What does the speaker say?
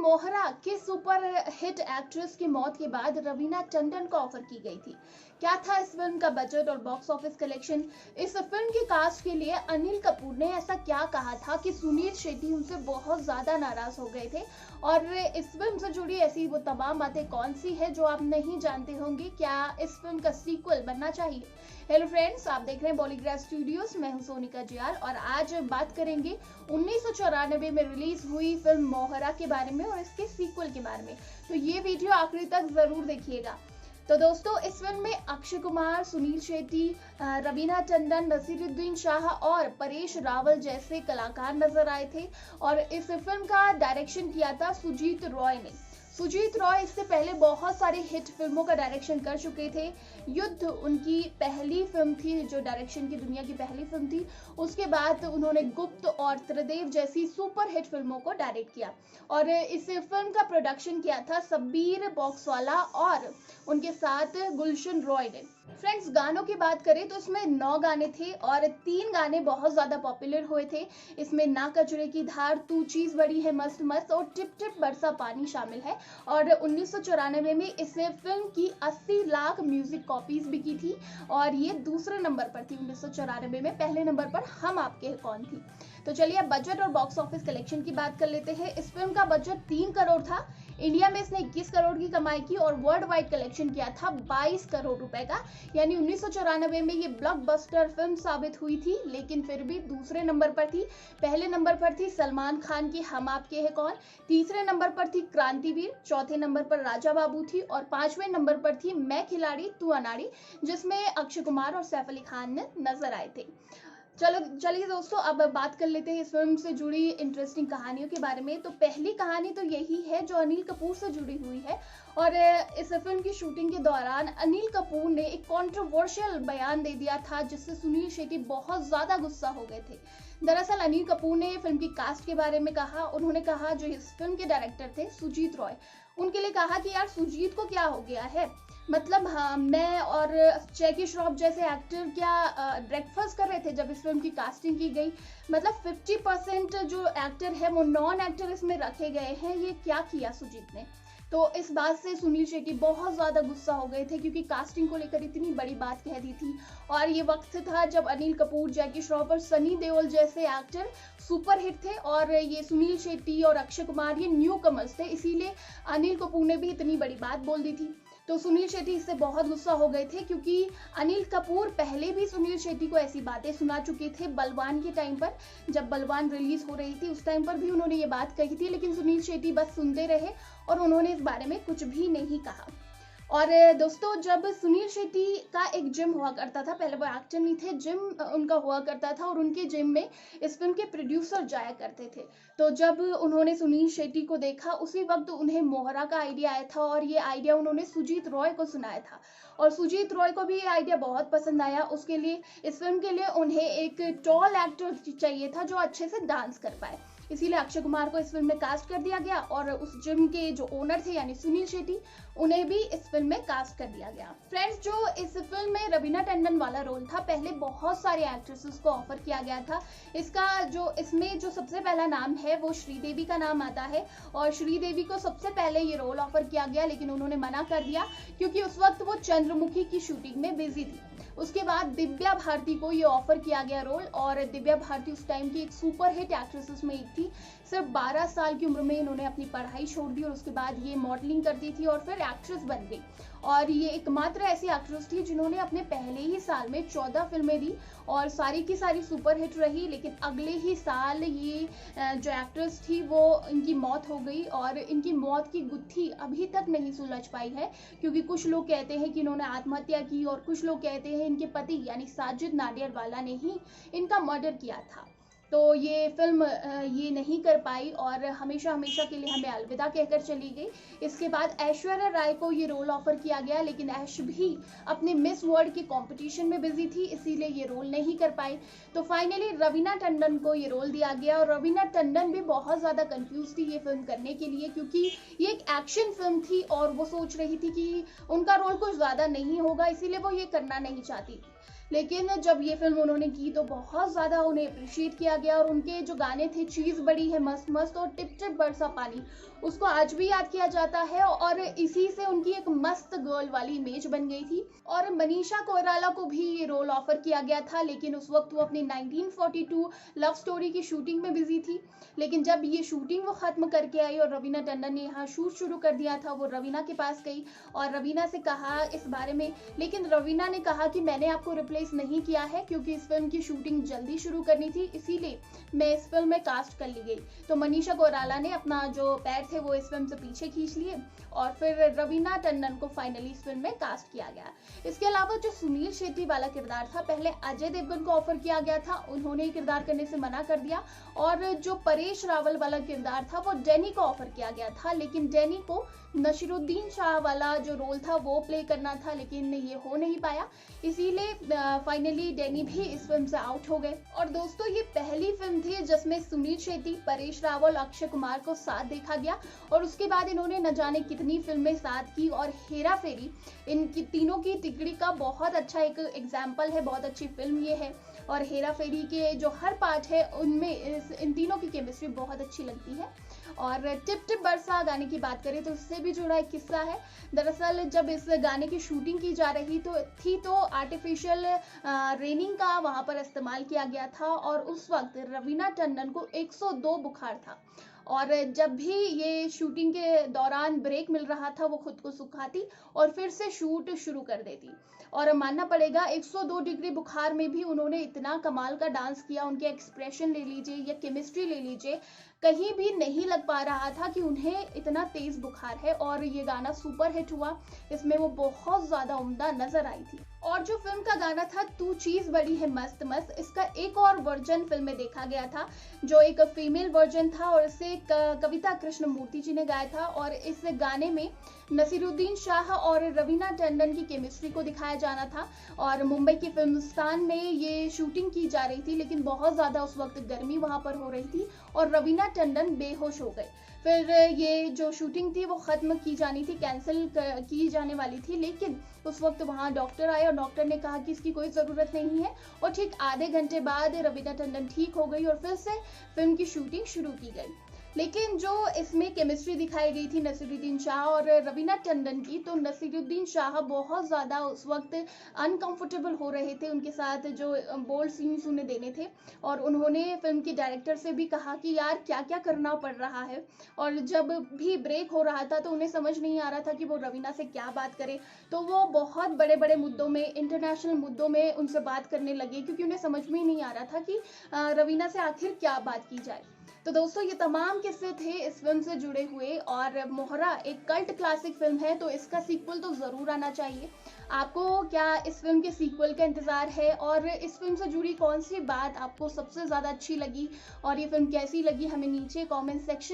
मोहरा के super hit actress की मौत के बाद रवीना टंडन को ऑफर की गई थी। क्या था इस फिल्म का बजट और बॉक्स ऑफिस कलेक्शन? इस फिल्म की कास्ट के लिए अनिल कपूर ने ऐसा क्या कहा था कि सुनील शेट्टी उनसे बहुत ज्यादा नाराज हो गए थे? और इस फिल्म से जुड़ी ऐसी वो तमाम बातें कौन सी है जो आप नहीं जानते होंगे? क्या इस फिल्म का सीक्वल बनना चाहिए? हेलो फ्रेंड्स, आप देख रहे हैं बॉलीग्राफ स्टूडियोज। मैं हूं सोनिका जियाल और आज बात करेंगे 1994 में रिलीज हुई फिल्म मोहरा के बारे में और इसके सीक्वल के बारे में। तो ये वीडियो आखिरी तक जरूर देखिएगा। तो दोस्तों, इस फिल्म में अक्षय कुमार, सुनील शेट्टी, रवीना टंडन, नसीरुद्दीन शाह और परेश रावल जैसे कलाकार नजर आए थे और इस फिल्म का डायरेक्शन किया था सुजीत रॉय ने। सुजीत रॉय इससे पहले बहुत सारे हिट फिल्मों का डायरेक्शन कर चुके थे। युद्ध उनकी पहली फिल्म थी, जो डायरेक्शन की दुनिया की पहली फिल्म थी। उसके बाद उन्होंने गुप्त और त्रिदेव जैसी सुपर हिट फिल्मों को डायरेक्ट किया और इस फिल्म का प्रोडक्शन किया था शब्बीर बॉक्सवाला और उनके साथ गुलशन रॉय ने। फ्रेंड्स, गानों की बात करें तो इसमें 9 गाने थे और 3 गाने बहुत ज्यादा पॉपुलर हुए थे। इसमें ना कचरे की धार, तू चीज बड़ी है मस्त मस्त और टिप टिप बरसा पानी शामिल है। और 1994 में इस फिल्म की 80 लाख म्यूजिक कॉपीज बिकी थी और ये दूसरे नंबर पर थी 1994 में। पहले नंबर पर हम आपके कौन थी। तो चलिए अब बजट और बॉक्स ऑफिस कलेक्शन की बात कर लेते हैं। इस फिल्म का बजट 3 करोड़ था। इंडिया में इसने 21 करोड़ की कमाई की और वर्ल्ड वाइड कलेक्शन किया था 22 करोड़ रुपए का। यानी 1994 में ये ब्लॉकबस्टर फिल्म साबित हुई थी, लेकिन फिर भी दूसरे नंबर पर थी। पहले नंबर पर थी सलमान खान की हम आपके हैं कौन, तीसरे नंबर पर थी क्रांतिवीर, चौथे नंबर पर राजा बाबू थी और 5वें नंबर पर थी मैं खिलाड़ी तू अनाड़ी, जिसमें अक्षय कुमार और सैफ अली खान नजर आए थे। चलिए दोस्तों, अब बात कर लेते हैं इस फिल्म से जुड़ी इंटरेस्टिंग कहानियों के बारे में। तो पहली कहानी तो यही है जो अनिल कपूर से जुड़ी हुई है और इस फिल्म की शूटिंग के दौरान अनिल कपूर ने एक कंट्रोवर्शियल बयान दे दिया था, जिससे सुनील शेट्टी बहुत ज्यादा गुस्सा हो गए थे। दरअसल अनिल कपूर ने फिल्म की कास्ट के बारे में कहा। उन्होंने कहा जो इस फिल्म के डायरेक्टर थे सुजीत रॉय, उनके लिए कहा कि यार सुजीत को क्या हो गया है, मतलब हाँ, मैं और जैकी श्रॉफ जैसे एक्टर क्या ब्रेकफास्ट कर रहे थे जब इस फिल्म की कास्टिंग की गई। मतलब 50% जो एक्टर है वो नॉन एक्टर इसमें रखे गए हैं। ये क्या किया सुजीत ने? तो इस बात से सुनील शेट्टी बहुत ज्यादा गुस्सा हो गए थे क्योंकि कास्टिंग को लेकर इतनी बड़ी बात कह दी थी। और ये वक्त था जब अनिल कपूर, जैकी श्रॉफ और सनी देओल जैसे एक्टर सुपर हिट थे और ये सुनील शेट्टी और अक्षय कुमार ये न्यू कमर्स थे। इसीलिए अनिल कपूर ने भी इतनी बड़ी बात बोल दी थी। तो सुनील शेट्टी इससे बहुत गुस्सा हो गए थे क्योंकि अनिल कपूर पहले भी सुनील शेट्टी को ऐसी बातें सुना चुके थे बलवान के टाइम पर। जब बलवान रिलीज हो रही थी उस टाइम पर भी उन्होंने ये बात कही थी, लेकिन सुनील शेट्टी बस सुनते रहे और उन्होंने इस बारे में कुछ भी नहीं कहा। और दोस्तों, जब सुनील शेट्टी का एक जिम हुआ करता था, पहले वो एक्टर नहीं थे, जिम उनका हुआ करता था और उनके जिम में इस फिल्म के प्रोड्यूसर जाया करते थे। तो जब उन्होंने सुनील शेट्टी को देखा उसी वक्त उन्हें मोहरा का आइडिया आया था और ये आइडिया उन्होंने सुजीत रॉय को सुनाया था और सुजीत रॉय को भी ये आइडिया बहुत पसंद आया। उसके लिए इस फिल्म के लिए उन्हें एक टॉल एक्टर चाहिए था जो अच्छे से डांस कर पाए। इसीलिए अक्षय कुमार को इस फिल्म में कास्ट कर दिया गया और उस जिम के जो ओनर थे यानी सुनील शेट्टी, उन्हें भी इस फिल्म में कास्ट कर दिया गया। फ्रेंड्स, जो इस फिल्म में रवीना टंडन वाला रोल था, पहले बहुत सारे एक्ट्रेसेस को ऑफर किया गया था। इसमें जो सबसे पहला नाम है वो श्रीदेवी का नाम आता है और श्रीदेवी को सबसे पहले ये रोल ऑफर किया गया, लेकिन उन्होंने मना कर दिया क्योंकि उस वक्त वो चंद्रमुखी की शूटिंग में बिजी थी। उसके बाद दिव्या भारती को ये ऑफर किया गया रोल और दिव्या भारती उस टाइम की एक सुपर हिट एक्ट्रेसेस में एक थी। सिर्फ 12 साल की उम्र में इन्होंने अपनी पढ़ाई छोड़ दी और उसके बाद ये मॉडलिंग करती थी और फिर एक्ट्रेस बन गई। और ये एकमात्र ऐसी एक्ट्रेस थी जिन्होंने अपने पहले ही साल में 14 फिल्में दी और सारी की सारी सुपर हिट रही। लेकिन अगले ही साल ये जो एक्ट्रेस थी वो इनकी मौत हो गई और इनकी मौत की गुत्थी अभी तक नहीं सुलझ पाई है, क्योंकि कुछ लोग कहते हैं कि इन्होंने आत्महत्या की और कुछ लोग कहते हैं इनके पति यानी साजिद नाडियाडवाला ने ही इनका मर्डर किया था। तो ये फिल्म ये नहीं कर पाई और हमेशा हमेशा के लिए हमें अलविदा कहकर चली गई। इसके बाद ऐश्वर्या राय को ये रोल ऑफर किया गया, लेकिन ऐश भी अपने मिस वर्ल्ड के कंपटीशन में बिजी थी, इसीलिए ये रोल नहीं कर पाई। तो फाइनली रवीना टंडन को ये रोल दिया गया और रवीना टंडन भी बहुत ज़्यादा कंफ्यूज थी ये फिल्म करने के लिए, क्योंकि ये एक एक्शन फिल्म थी और वो सोच रही थी कि उनका रोल कुछ ज़्यादा नहीं होगा, इसीलिए वो ये करना नहीं चाहती। लेकिन जब ये फिल्म उन्होंने की तो बहुत ज़्यादा उन्हें अप्रिशिएट किया गया और उनके जो गाने थे चीज़ बड़ी है मस्त मस्त और टिप टिप बरसा पानी, उसको आज भी याद किया जाता है और इसी से उनकी एक मस्त गर्ल वाली इमेज बन गई थी। और मनीषा कोइराला को भी ये रोल ऑफर किया गया था, लेकिन उस वक्त वो अपनी 1942 लव स्टोरी की शूटिंग में बिजी थी। लेकिन जब ये शूटिंग वो खत्म करके आई और रवीना टंडन ने यहाँ शूट शुरू कर दिया था, वो रवीना के पास गई और रवीना से कहा इस बारे में, लेकिन रवीना ने कहा कि मैंने आपको रिप्लेस नहीं किया है क्योंकि इस फिल्म की शूटिंग जल्दी शुरू करनी थी, इसीलिए मैं इस फिल्म में कास्ट कर ली गई। तो मनीषा कोइराला ने अपना जो पैर थे वो इस फिल्म से पीछे खींच लिए और फिर रवीना टंडन को फाइनली इस फिल्म में कास्ट किया गया। इसके अलावा जो सुनील शेट्टी वाला किरदार था, पहले अजय देवगन को ऑफर किया गया था, उन्होंने किरदार करने से मना कर दिया। और जो परेश रावल वाला किरदार था वो डैनी को ऑफर किया गया था, लेकिन डैनी को नसीरुद्दीन शाह वाला जो रोल था वो प्ले करना था, लेकिन ये हो नहीं पाया, इसीलिए फाइनली डैनी भी इस फिल्म से आउट हो गए। और दोस्तों ये पहली फिल्म थी जिसमें सुनील शेट्टी, परेश रावल, अक्षय कुमार को साथ देखा गया और उसके बाद इन्होंने न जाने कितनी फिल्में साथ की। और हेरा फेरी इनकी तीनों की तिकड़ी का बहुत अच्छा एक एग्जाम्पल है, बहुत अच्छी फिल्म ये है। और हेरा फेरी के जो हर पार्ट है उनमें इन तीनों की केमिस्ट्री बहुत अच्छी लगती है। और टिप टिप बरसा गाने की बात करें तो इससे भी जुड़ा एक किस्सा है। दरअसल जब इस गाने की शूटिंग की जा रही तो आर्टिफिशियल रेनिंग का वहां पर इस्तेमाल किया गया था और उस वक्त रवीना टंडन को 102 बुखार था। और जब भी ये शूटिंग के दौरान ब्रेक मिल रहा था वो खुद को सुखाती और फिर से शूट शुरू कर देती। और मानना पड़ेगा 102 डिग्री बुखार में भी उन्होंने इतना कमाल का डांस किया, उनके एक्सप्रेशन ले लीजिए या केमिस्ट्री ले लीजिए, कहीं भी नहीं लग पा रहा था कि उन्हें इतना तेज बुखार है। और ये गाना सुपर हिट हुआ, इसमें वो बहुत ज्यादा उम्दा नजर आई थी। और जो फिल्म का गाना था तू चीज बड़ी है मस्त मस्त, इसका एक और वर्जन फिल्म में देखा गया था जो एक फीमेल वर्जन था और इसे कविता कृष्णमूर्ति जी ने गाया था। और इस गाने में नसीरुद्दीन शाह और रवीना टंडन की केमिस्ट्री को दिखाया जाना था। और मुंबई की फिल्मिस्तान में ये शूटिंग की जा रही थी, लेकिन बहुत ज्यादा उस वक्त गर्मी वहां पर हो रही थी और रवीना टंडन बेहोश हो गए। फिर ये जो शूटिंग थी वो खत्म की जानी थी, कैंसिल की जाने वाली थी, लेकिन उस वक्त वहां डॉक्टर आए और डॉक्टर ने कहा कि इसकी कोई ज़रूरत नहीं है। और ठीक आधे घंटे बाद रवीना टंडन ठीक हो गई और फिर से फिल्म की शूटिंग शुरू की गई। लेकिन जो इसमें केमिस्ट्री दिखाई गई थी नसीरुद्दीन शाह और रवीना टंडन की, तो नसीरुद्दीन शाह बहुत ज़्यादा उस वक्त अनकंफर्टेबल हो रहे थे उनके साथ जो बोल्ड सीन्स उन्हें देने थे। और उन्होंने फिल्म के डायरेक्टर से भी कहा कि यार क्या क्या करना पड़ रहा है। और जब भी ब्रेक हो रहा था तो उन्हें समझ नहीं आ रहा था कि वो रवीना से क्या बात करें, तो वो बहुत बड़े बड़े मुद्दों में, इंटरनेशनल मुद्दों में उनसे बात करने लगे, क्योंकि उन्हें समझ में ही नहीं आ रहा था कि रवीना से आखिर क्या बात की जाए। तो दोस्तों ये तमाम किस्से थे इस फिल्म से जुड़े हुए। और मोहरा एक कल्ट क्लासिक फिल्म है, तो इसका सीक्वल तो ज़रूर आना चाहिए। आपको क्या इस फिल्म के सीक्वल का इंतज़ार है और इस फिल्म से जुड़ी कौन सी बात आपको सबसे ज़्यादा अच्छी लगी और ये फिल्म कैसी लगी, हमें नीचे कमेंट सेक्शन